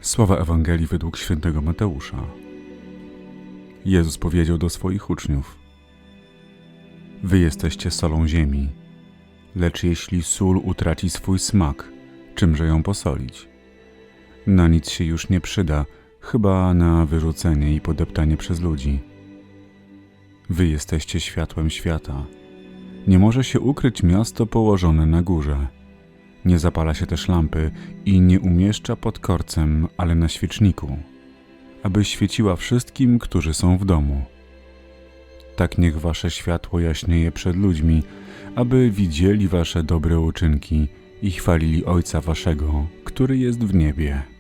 Słowa Ewangelii według świętego Mateusza. Jezus powiedział do swoich uczniów: Wy jesteście solą ziemi, lecz jeśli sól utraci swój smak, czymże ją posolić? Na nic się już nie przyda, chyba na wyrzucenie i podeptanie przez ludzi. Wy jesteście światłem świata. Nie może się ukryć miasto położone na górze. Nie zapala się też lampy i nie umieszcza pod korcem, ale na świeczniku, aby świeciła wszystkim, którzy są w domu. Tak niech wasze światło jaśnieje przed ludźmi, aby widzieli wasze dobre uczynki i chwalili Ojca waszego, który jest w niebie.